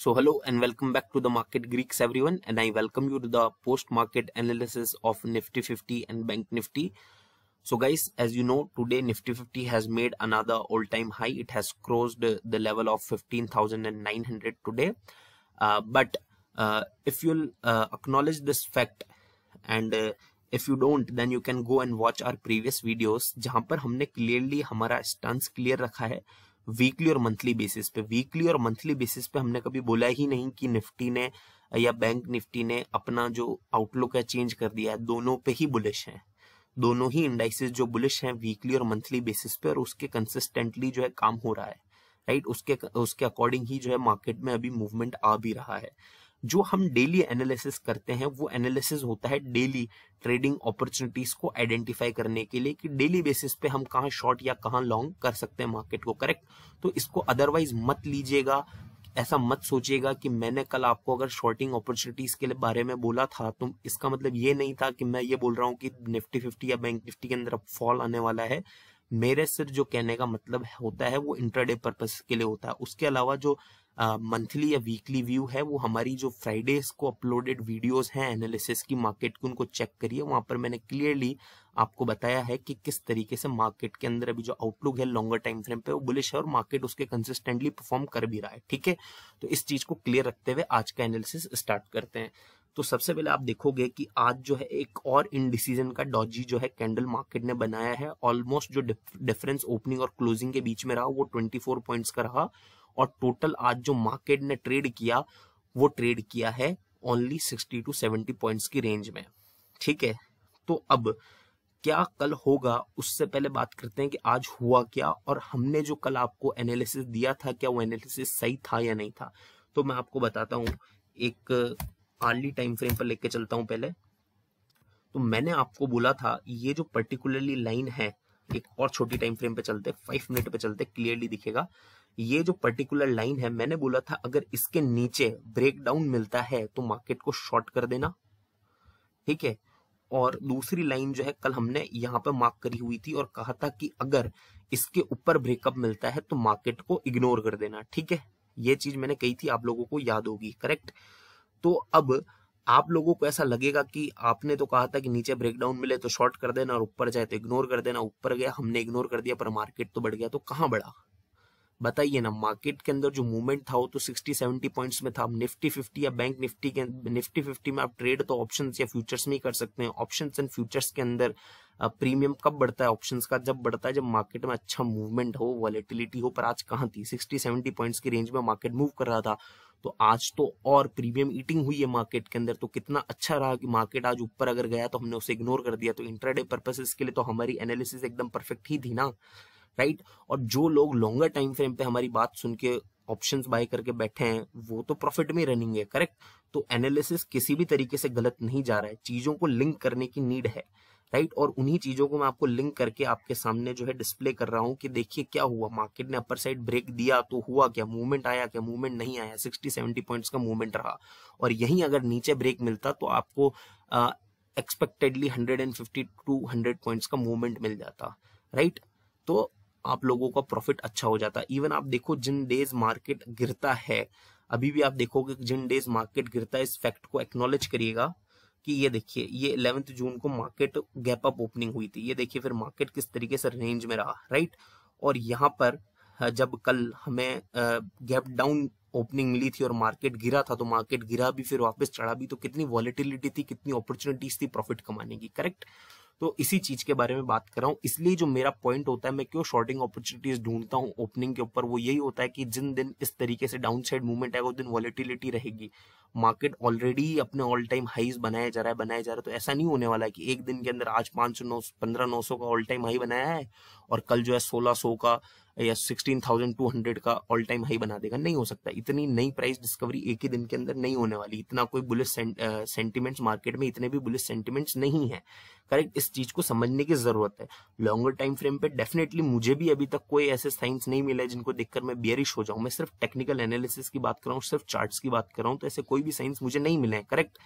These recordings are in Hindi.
So hello and welcome back to the Market Greeks everyone, and I welcome you to the post-market analysis of Nifty 50 and Bank Nifty. So guys, as you know, today Nifty 50 has made another all-time high. It has crossed the level of 15,900 today. But if you'll acknowledge this fact and if you don't, then you can go and watch our previous videos जहां पर हमने clearly हमारा stance clear रखा है वीकली और मंथली बेसिस पे। वीकली और मंथली बेसिस पे हमने कभी बोला ही नहीं कि निफ्टी ने या बैंक निफ्टी ने अपना जो आउटलुक है चेंज कर दिया है। दोनों पे ही बुलिश हैं, दोनों ही इंडाइसेस जो बुलिश हैं वीकली और मंथली बेसिस पे, और उसके कंसिस्टेंटली जो है काम हो रहा है, राइट। उसके अकॉर्डिंग ही जो है मार्केट में अभी मूवमेंट आ भी रहा है। जो हम डेली एनालिसिस करते हैं वो एनालिसिस होता है डेली ट्रेडिंग अपॉर्चुनिटीज को आइडेंटिफाई करने के लिए कि डेली बेसिस पे हम कहाँ शॉर्ट या कहाँ लॉन्ग कर सकते हैं मार्केट को, करेक्ट। तो इसको अदरवाइज मत लीजिएगा, ऐसा मत सोचिएगा कि मैंने कल आपको अगर शॉर्टिंग अपॉर्चुनिटीज के बारे में बोला था तो इसका मतलब ये नहीं था कि मैं ये बोल रहा हूँ कि निफ्टी 50 या बैंक निफ्टी के अंदर अब फॉल आने वाला है। मेरे सिर्फ जो कहने का मतलब होता है वो इंट्राडे पर्पस के लिए होता है। उसके अलावा जो मंथली या वीकली व्यू है वो हमारी जो फ्राइडेज को अपलोडेड वीडियोस हैं एनालिसिस की मार्केट की, उनको चेक करिए। वहां पर मैंने क्लियरली आपको बताया है कि किस तरीके से मार्केट के अंदर अभी जो आउटलुक है लॉन्गर टाइम फ्रेम पे वो बुलिश है और मार्केट उसके कंसिस्टेंटली परफॉर्म कर भी रहा है, ठीक है। तो इस चीज को क्लियर रखते हुए आज का एनालिसिस स्टार्ट करते हैं। तो सबसे पहले आप देखोगे कि आज जो है एक और इनडिसीजन का डॉजी जो है कैंडल मार्केट ने बनाया है। ऑलमोस्ट जो डिफरेंस ओपनिंग और क्लोजिंग के बीच में रहा वो 24 पॉइंट्स का रहा, और टोटल आज जो मार्केट ने ट्रेड किया वो ट्रेड किया है ओनली 60 to 70 पॉइंट्स की रेंज में, ठीक है। तो अब क्या कल होगा उससे पहले बात करते हैं कि आज हुआ क्या, और हमने जो कल आपको एनालिसिस दिया था क्या वो एनालिसिस सही था या नहीं था। तो मैं आपको बताता हूं, एक अर्ली टाइम फ्रेम पर लेके चलता हूं पहले। तो मैंने आपको बोला था ये जो पर्टिकुलरली लाइन है, एक और छोटी टाइम फ्रेम पे चलते, 5 मिनट पे चलते, क्लियरली दिखेगा। ये जो पर्टिकुलर लाइन है मैंने बोला था अगर इसके नीचे ब्रेकडाउन मिलता है तो मार्केट को शॉर्ट कर देना, ठीक है। और दूसरी लाइन जो है कल हमने यहाँ पे मार्क करी हुई थी और कहा था कि अगर इसके ऊपर ब्रेकअप मिलता है तो मार्केट को इग्नोर कर देना, ठीक है। ये चीज मैंने कही थी, आप लोगों को याद होगी, करेक्ट। तो अब आप लोगों को ऐसा लगेगा कि आपने तो कहा था कि नीचे ब्रेकडाउन मिले तो शॉर्ट कर देना और ऊपर जाए तो इग्नोर कर देना। ऊपर गया, हमने इग्नोर कर दिया, पर मार्केट तो बढ़ गया। तो कहां बढ़ा बताइए ना। मार्केट के अंदर जो मूवमेंट था वो तो 60-70 पॉइंट्स में था। निफ्टी 50 या बैंक निफ्टी के निफ्टी 50 में आप ट्रेड तो ऑप्शंस या फ्यूचर्स में ही कर सकते हैं। ऑप्शंस एंड फ्यूचर्स के अंदर प्रीमियम कब बढ़ता है ऑप्शंस का? जब बढ़ता है जब मार्केट में अच्छा मूवमेंट हो, वॉलेटिलिटी हो। पर आज कहां थी? 60-70 पॉइंट्स की रेंज में मार्केट मूव कर रहा था। तो आज तो और प्रीमियम ईटिंग हुई है मार्केट के अंदर। तो कितना अच्छा रहा कि मार्केट आज ऊपर अगर गया तो हमने उसे इग्नोर कर दिया। तो इंट्राडे पर्पसेस के लिए तो हमारी एनालिसिस एकदम परफेक्ट ही थी ना, राइट। और जो लोग लॉन्गर टाइम फ्रेम पे हमारी बात सुन के ऑप्शंस बाय करके बैठे हैं वो तो प्रॉफिट में रनिंग है, करेक्ट। तो एनालिसिस किसी भी तरीके से गलत नहीं जा रहा है, चीजों को लिंक करने की नीड है, राइट। और उन्हीं चीजों को मैं आपको लिंक करके आपके सामने जो है डिस्प्ले कर रहा हूं कि देखिए क्या हुआ। मार्केट ने अपर साइड ब्रेक दिया तो हुआ क्या, मूवमेंट आया क्या? मूवमेंट नहीं आया, 60-70 पॉइंट्स का मूवमेंट रहा। और यहीं अगर नीचे ब्रेक मिलता तो आपको एक्सपेक्टेडली 150 to 200 पॉइंट्स का मूवमेंट मिल जाता, राइट। तो आप लोगों का प्रॉफिट अच्छा हो जाता। इवन आप देखो जिन डेज मार्केट गिरता है, अभी भी आप देखोगे जिन डेज मार्केट गिरता है, इस फैक्ट को एक्नॉलेज करिएगा कि ये देखिए ये 11 जून को मार्केट गैप अप ओपनिंग हुई थी। ये देखिए फिर मार्केट किस तरीके से रेंज में रहा, राइट। और यहाँ पर जब कल हमें गैप डाउन ओपनिंग मिली थी और मार्केट गिरा था, तो मार्केट गिरा भी फिर वापस चढ़ा भी, तो कितनी वॉलेटिलिटी थी, कितनी अपॉर्चुनिटीज थी प्रॉफिट कमाने की, करेक्ट। तो इसी चीज के बारे में बात कर रहा हूँ। इसलिए जो मेरा पॉइंट होता है, मैं क्यों शॉर्टिंग अपॉर्चुनिटीज ढूंढता हूँ ओपनिंग के ऊपर, वो यही होता है कि जिन दिन इस तरीके से डाउन साइड मूवमेंट आएगा उस दिन वॉलेटिलिटी रहेगी। मार्केट ऑलरेडी अपने ऑल टाइम हाईज बनाया जा रहा है। तो ऐसा नहीं होने वाला है कि एक दिन के अंदर आज 1500 का ऑल टाइम हाई बनाया है और कल जो है 1600 का या 16,200 का ऑल टाइम हाई बना देगा। नहीं हो सकता। इतनी नई प्राइस डिस्कवरी एक ही दिन के अंदर नहीं होने वाली। इतना कोई बुलिश सेंटिमेंट्स मार्केट में, इतने भी बुलिश सेंटिमेंट्स नहीं है, करेक्ट। इस चीज को समझने की जरूरत है। लॉन्गर टाइम फ्रेम पे डेफिनेटली मुझे भी अभी तक कोई ऐसे साइंस नहीं मिले जिनको देखकर मैं बियरिश हो जाऊं। मैं सिर्फ टेक्निकल एनालिसिस की बात कर रहा हूँ, सिर्फ चार्ट्स की बात कर रहा हूँ, तो ऐसे कोई भी साइंस मुझे नहीं मिले हैं, करेक्ट।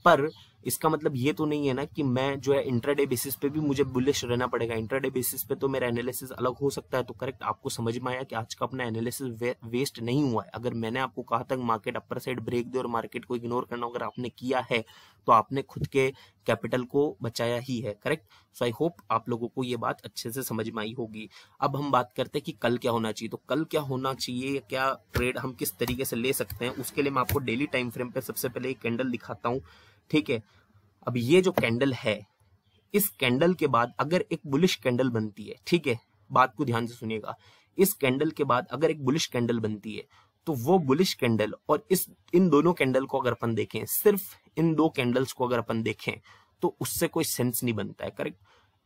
पर इसका मतलब ये तो नहीं है ना कि मैं जो है इंट्राडे बेसिस पे भी मुझे बुलिश रहना पड़ेगा। इंट्राडे बेसिस पे तो मेरा एनालिसिस अलग हो सकता है। तो करेक्ट, आपको समझ में आया कि आज का अपना एनालिसिस वेस्ट नहीं हुआ है। अगर मैंने आपको कहा था मार्केट अपर साइड ब्रेक दे और मार्केट को इग्नोर करना, अगर आपने किया है तो आपने खुद के कैपिटल को बचाया ही है। करेक्ट। सो आई होप आप लोगों को ये बात अच्छे से समझ में आई होगी। अब हम बात करते हैं कि कल क्या होना चाहिए। तो कल क्या होना चाहिए, क्या ट्रेड हम किस तरीके से ले सकते हैं, उसके लिए मैं आपको डेली टाइम फ्रेम पे सबसे पहले एक कैंडल दिखाता हूं। ठीक है, अब ये जो कैंडल है, इस कैंडल के बाद अगर एक बुलिश कैंडल बनती है, ठीक है, बात को ध्यान से सुनिएगा, इस कैंडल के बाद अगर एक बुलिश कैंडल बनती है तो वो बुलिश कैंडल और इन दोनों कैंडल को अगर अपन देखें, सिर्फ इन दो कैंडल्स को अगर अपन देखें तो उससे कोई सेंस नहीं बनता है। करेक्ट।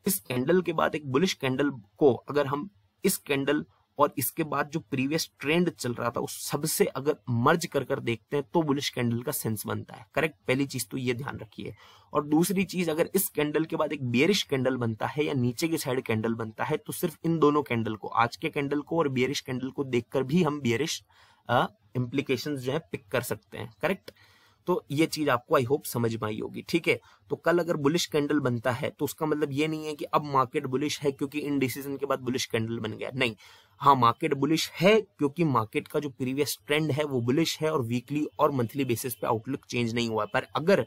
इस कैंडल के बाद एक बुलिश कैंडल को अगर हम इस कैंडल और इसके बाद जो प्रीवियस ट्रेंड चल रहा था उस सबसे अगर मर्ज कर देखते हैं तो बुलिश कैंडल का सेंस बनता है। करेक्ट, पहली चीज तो ये ध्यान रखिए। और दूसरी चीज, अगर इस कैंडल के बाद एक बियरिश कैंडल बनता है या नीचे की साइड कैंडल बनता है तो सिर्फ इन दोनों कैंडल को, आज के कैंडल को और बियरिश कैंडल को देखकर भी हम बियरिश इंप्लीकेशंस जो है पिक कर सकते हैं। करेक्ट। तो ये चीज आपको आई होप समझ में आई होगी। ठीक है, तो कल अगर बुलिश कैंडल बनता है तो उसका मतलब ये नहीं है कि अब मार्केट बुलिश है क्योंकि इंडिसीजन के बाद बुलिश कैंडल बन गया, नहीं। हाँ, मार्केट बुलिश है क्योंकि मार्केट का जो प्रीवियस ट्रेंड है वो बुलिश है और वीकली और मंथली बेसिस पे आउटलुक चेंज नहीं हुआ है। पर अगर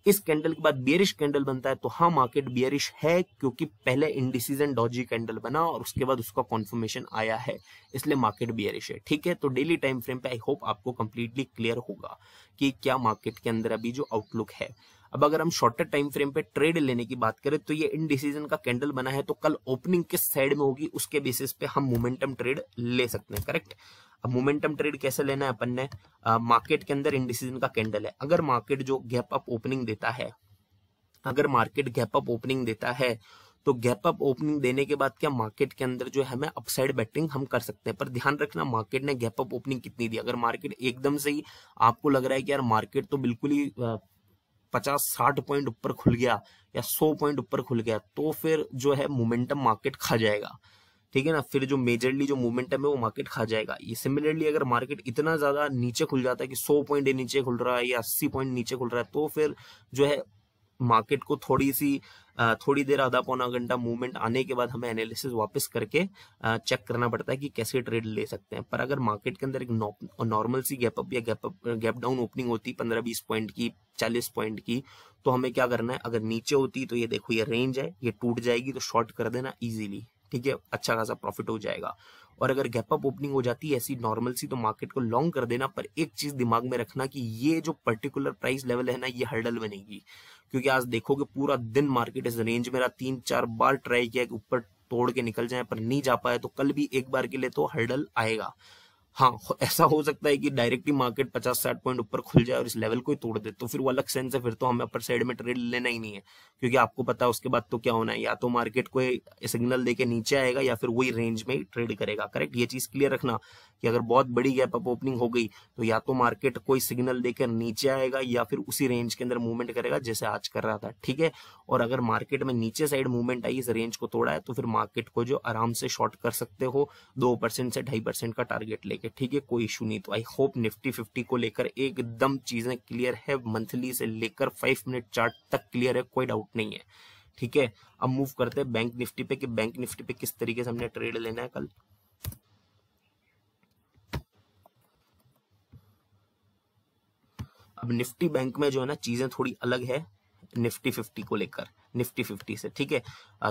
इस कैंडल के बाद बियरिश कैंडल बनता है तो हाँ, मार्केट बियरिश है क्योंकि पहले इंडिसीजन डॉजी कैंडल बना और उसके बाद उसका कॉन्फर्मेशन आया है, इसलिए मार्केट बियरिश है। ठीक है, तो डेली टाइम फ्रेम पे आई होप आपको कंप्लीटली क्लियर होगा कि क्या मार्केट के अंदर अभी जो आउटलुक है। अब अगर हम शॉर्टर टाइम फ्रेम पे ट्रेड लेने की बात करें तो ये इनडिसीजन का कैंडल बना है तो कल ओपनिंग किस साइड में होगी उसके बेसिस पे हम मोमेंटम ट्रेड ले सकते हैं। करेक्ट। अब मोमेंटम ट्रेड कैसे लेना है अपन ने, मार्केट के अंदर इंडिसीजन का कैंडल है, अगर मार्केट जो गैप अप ओपनिंग देता है, अगर मार्केट गैप अप ओपनिंग देता है तो गैप अप ओपनिंग देने के बाद क्या मार्केट के अंदर जो है हमें अपसाइड बैटिंग हम कर सकते हैं। पर ध्यान रखना मार्केट ने गैप अप ओपनिंग कितनी दी। अगर मार्केट एकदम से ही आपको लग रहा है कि यार मार्केट तो बिल्कुल ही 50-60 पॉइंट ऊपर खुल गया या 100 पॉइंट ऊपर खुल गया तो फिर जो है मोमेंटम मार्केट खा जाएगा। ठीक है ना, फिर जो मेजरली जो मोमेंटम है वो मार्केट खा जाएगा। ये सिमिलरली अगर मार्केट इतना ज्यादा नीचे खुल जाता है कि 100 पॉइंट नीचे खुल रहा है या 80 पॉइंट नीचे खुल रहा है तो फिर जो है मार्केट को थोड़ी देर, आधा पौना घंटा मूवमेंट आने के बाद हमें एनालिसिस वापस करके चेक करना पड़ता है कि कैसे ट्रेड ले सकते हैं। पर अगर मार्केट के अंदर एक नॉर्मल सी गैप अप या गैप डाउन ओपनिंग होती 15-20 पॉइंट की, 40 पॉइंट की, तो हमें क्या करना है, अगर नीचे होती तो ये देखो ये रेंज है, ये टूट जाएगी तो शॉर्ट कर देना इजीली। ठीक है, अच्छा खासा प्रॉफिट हो जाएगा। और अगर गैप अप ओपनिंग हो जाती है ऐसी नॉर्मल सी तो मार्केट को लॉन्ग कर देना। पर एक चीज दिमाग में रखना कि ये जो पर्टिकुलर प्राइस लेवल है ना, ये हर्डल बनेगी, क्योंकि आज देखोगे पूरा दिन मार्केट इस रेंज में 3-4 बार ट्राई किया कि ऊपर तोड़ के निकल जाए पर नहीं जा पाया, तो कल भी एक बार के लिए तो हर्डल आएगा। हाँ, ऐसा हो सकता है कि डायरेक्टली मार्केट 50-60 पॉइंट ऊपर खुल जाए और इस लेवल को ही तोड़ दे, तो फिर वो अलग सेंस है, फिर तो हमें अपर साइड में ट्रेड लेना ही नहीं है, क्योंकि आपको पता है उसके बाद तो क्या होना है, या तो मार्केट को सिग्नल देके नीचे आएगा या फिर वही रेंज में ही ट्रेड करेगा। करेक्ट, ये चीज क्लियर रखना कि अगर बहुत बड़ी गैप अप ओपनिंग हो गई तो या तो मार्केट कोई सिग्नल देकर नीचे आएगा या फिर उसी रेंज के अंदर मूवमेंट करेगा जैसे आज कर रहा था। ठीक है, और अगर मार्केट में नीचे साइड मूवमेंट आई, इस रेंज को तोड़ा है, तो फिर मार्केट को जो आराम से शॉर्ट कर सकते हो 2% से 2.5% का टारगेट लेके। ठीक है, कोई इशू नहीं। तो आई होप निफ्टी 50 को लेकर एकदम चीजें क्लियर है, मंथली से लेकर 5 मिनट चार्ट तक क्लियर है, कोई डाउट नहीं है। ठीक है, अब मूव करते हैं बैंक निफ्टी पे कि बैंक निफ्टी पे किस तरीके से हमने ट्रेड लेना है कल। अब निफ्टी बैंक में जो है ना चीजें थोड़ी अलग है निफ्टी 50 को लेकर, निफ्टी 50 से। ठीक है,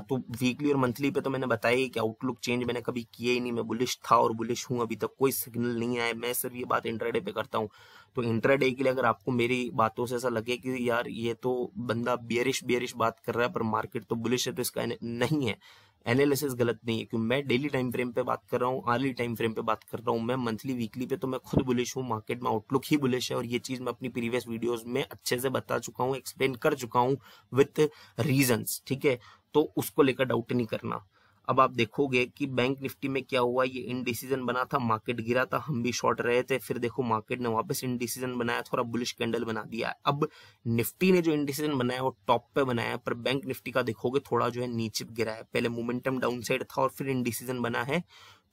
तो वीकली और मंथली पे तो मैंने बताया ही कि आउटलुक चेंज मैंने कभी किया ही नहीं, मैं बुलिश था और बुलिश हूं, अभी तक कोई सिग्नल नहीं आया। मैं सिर्फ ये बात इंट्राडे पे करता हूं। तो इंट्राडे के लिए अगर आपको मेरी बातों से ऐसा लगे कि यार ये तो बंदा बियरिश बात कर रहा है पर मार्केट तो बुलिश है, तो इसका नहीं है, एनालिसिस गलत नहीं है, क्योंकि मैं डेली टाइम फ्रेम पे बात कर रहा हूँ, आर्ली टाइम फ्रेम पे बात कर रहा हूँ, मैं मंथली वीकली पे तो मैं खुद बुलिश हूँ, मार्केट में आउटलुक ही बुलिश है, और ये चीज मैं अपनी प्रीवियस वीडियोस में अच्छे से बता चुका हूँ, एक्सप्लेन कर चुका हूँ विथ रीजंस। ठीक है, तो उसको लेकर डाउट नहीं करना। अब आप देखोगे कि बैंक निफ्टी में क्या हुआ, ये इनडिसीजन बना था, मार्केट गिरा था, हम भी शॉर्ट रहे थे, फिर देखो मार्केट ने वापस इनडिसीजन बनाया, थोड़ा बुलिश कैंडल बना दिया है। अब निफ्टी ने जो इनडिसीजन बनाया वो टॉप पे बनाया है, पर बैंक निफ्टी का देखोगे थोड़ा जो है नीचे गिरा है, पहले मोमेंटम डाउन साइड था और फिर इनडिसीजन बना है,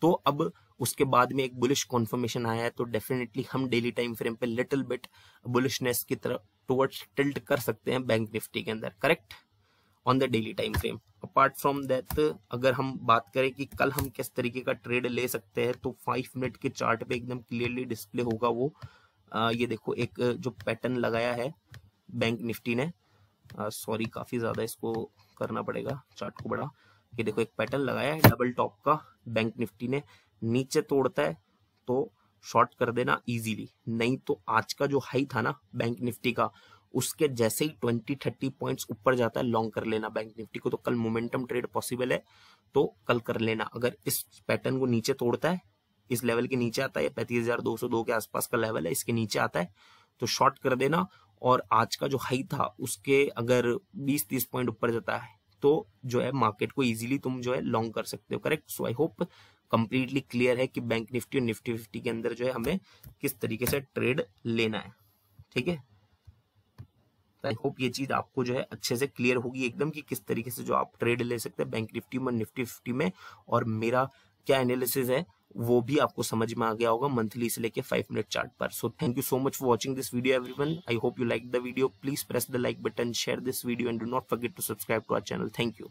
तो अब उसके बाद में एक बुलिश कॉन्फर्मेशन आया है, तो डेफिनेटली हम डेली टाइम फ्रेम पे लिटिल बिट बुलिशनेस की तरफ टुवर्ड्स टिल्ट कर सकते हैं बैंक निफ्टी के अंदर, correct, on the daily time frame. Apart from that अगर हम बात करें कि कल हम किस तरीके का ट्रेड ले सकते हैं, तो 5 मिनट के चार्ट पे एकदम क्लियरली डिस्प्ले होगा वो। ये देखो एक जो पैटर्न लगाया है बैंक निफ्टी ने, सॉरी काफी ज्यादा इसको करना पड़ेगा चार्ट को बड़ा। ये देखो एक पैटर्न लगाया है डबल टॉप का बैंक निफ्टी ने, नीचे तोड़ता है तो शॉर्ट कर देना इजीली, नहीं तो आज का जो हाई था ना बैंक निफ्टी का, उसके जैसे ही 20-30 पॉइंट्स ऊपर जाता है लॉन्ग कर लेना बैंक निफ्टी को। तो कल मोमेंटम ट्रेड पॉसिबल है, तो कल कर लेना। अगर इस पैटर्न को नीचे तोड़ता है, इस लेवल के नीचे आता है, 35,202 के आसपास का लेवल है, इसके नीचे आता है तो शॉर्ट कर देना। और आज का जो हाई था उसके अगर 20-30 पॉइंट ऊपर जाता है तो जो है मार्केट को इजीली तुम जो है लॉन्ग कर सकते हो, correct. So I hope completely clear है कि बैंक निफ्टी और निफ्टी 50 के अंदर जो है हमें किस तरीके से ट्रेड लेना है, ठीक है। आई होप ये चीज आपको जो है अच्छे से क्लियर होगी एकदम कि किस तरीके से जो आप ट्रेड ले सकते हैं बैंक निफ्टी में, निफ्टी 50 में, और मेरा क्या एनालिसिस है वो भी आपको समझ में आ गया होगा मंथली से लेके 5 मिनट चार्ट पर। So thank you so much for watching this video everyone. I hope you like the video. Please press the like button, share this video and do not forget to subscribe to our channel. Thank you.